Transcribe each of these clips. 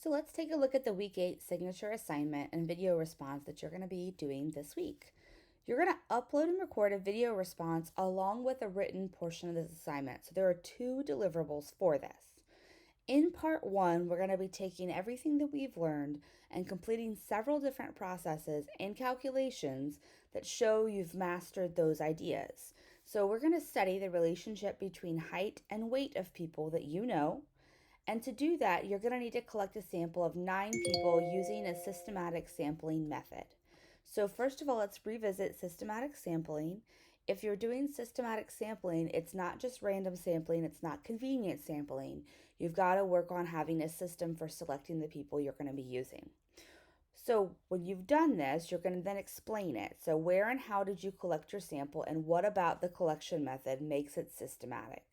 So let's take a look at the week 8 signature assignment and video response that you're going to be doing this week. You're going to upload and record a video response along with a written portion of this assignment. So there are two deliverables for this. In part 1, we're going to be taking everything that we've learned and completing several different processes and calculations that show you've mastered those ideas. So we're going to study the relationship between height and weight of people that you know. And to do that, you're going to need to collect a sample of 9 people using a systematic sampling method. So first of all, let's revisit systematic sampling. If you're doing systematic sampling, it's not just random sampling, it's not convenient sampling. You've got to work on having a system for selecting the people you're going to be using. So when you've done this, you're going to then explain it. So where and how did you collect your sample, and what about the collection method makes it systematic?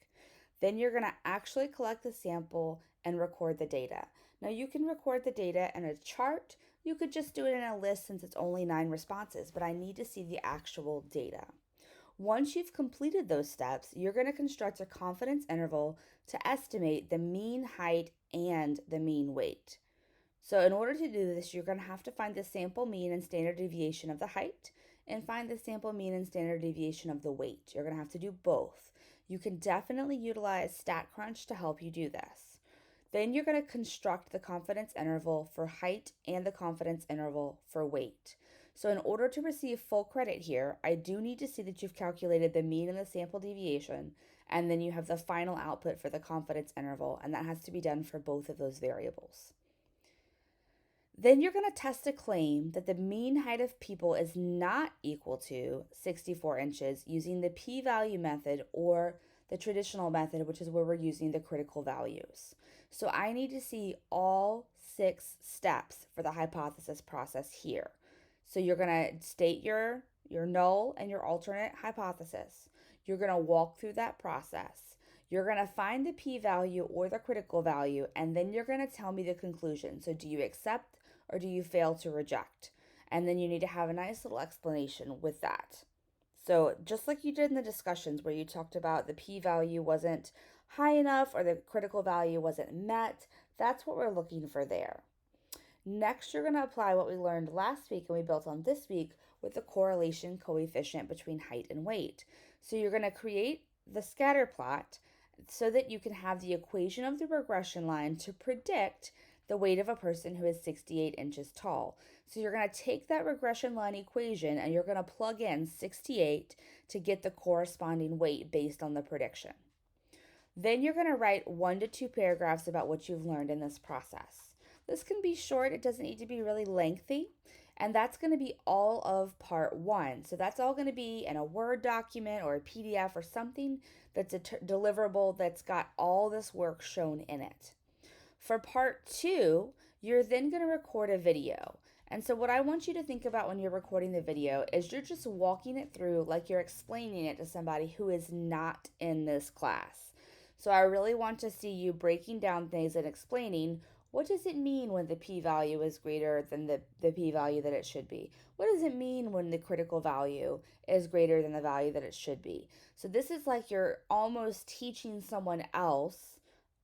Then you're going to actually collect the sample and record the data. Now you can record the data in a chart. You could just do it in a list since it's only 9 responses, but I need to see the actual data. Once you've completed those steps, you're going to construct a confidence interval to estimate the mean height and the mean weight. So in order to do this, you're going to have to find the sample mean and standard deviation of the height and find the sample mean and standard deviation of the weight. You're going to have to do both. You can definitely utilize StatCrunch to help you do this. Then you're going to construct the confidence interval for height and the confidence interval for weight. So in order to receive full credit here, I do need to see that you've calculated the mean and the sample deviation, and then you have the final output for the confidence interval, and that has to be done for both of those variables. Then you're going to test a claim that the mean height of people is not equal to 64 inches using the p-value method or the traditional method, which is where we're using the critical values. So I need to see all 6 steps for the hypothesis process here. So you're going to state your null and your alternate hypothesis. You're going to walk through that process. You're going to find the p-value or the critical value, and then you're going to tell me the conclusion. So do you accept or do you fail to reject? And then you need to have a nice little explanation with that. So just like you did in the discussions where you talked about the p-value wasn't high enough or the critical value wasn't met, that's what we're looking for there. Next, you're going to apply what we learned last week and we built on this week with the correlation coefficient between height and weight. So you're going to create the scatter plot so that you can have the equation of the regression line to predict the weight of a person who is 68 inches tall. So you're going to take that regression line equation and you're going to plug in 68 to get the corresponding weight based on the prediction. Then you're going to write 1 to 2 paragraphs about what you've learned in this process. This can be short, it doesn't need to be really lengthy, and that's going to be all of part 1. So that's all going to be in a Word document or a PDF or something that's a deliverable that's got all this work shown in it. For part 2, you're then going to record a video. And so what I want you to think about when you're recording the video is you're just walking it through like you're explaining it to somebody who is not in this class. So I really want to see you breaking down things and explaining, what does it mean when the p-value is greater than the p-value that it should be? What does it mean when the critical value is greater than the value that it should be? So this is like you're almost teaching someone else.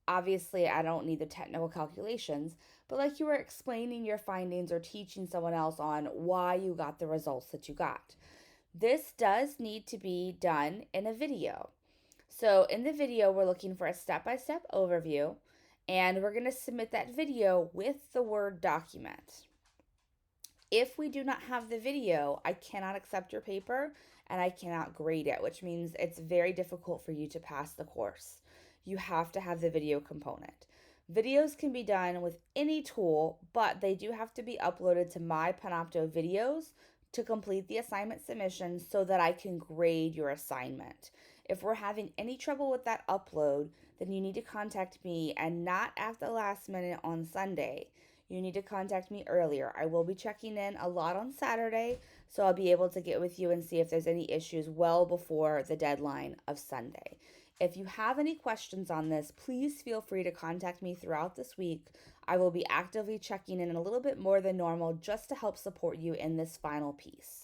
Obviously, I don't need the technical calculations, but like you were explaining your findings or teaching someone else on why you got the results that you got. This does need to be done in a video. So in the video, we're looking for a step-by-step overview, and we're going to submit that video with the Word document. If we do not have the video, I cannot accept your paper and I cannot grade it, which means it's very difficult for you to pass the course. You have to have the video component. Videos can be done with any tool, but they do have to be uploaded to my Panopto videos to complete the assignment submission so that I can grade your assignment. If we're having any trouble with that upload, then you need to contact me, and not at the last minute on Sunday. You need to contact me earlier. I will be checking in a lot on Saturday, so I'll be able to get with you and see if there's any issues well before the deadline of Sunday. If you have any questions on this, please feel free to contact me throughout this week. I will be actively checking in a little bit more than normal just to help support you in this final piece.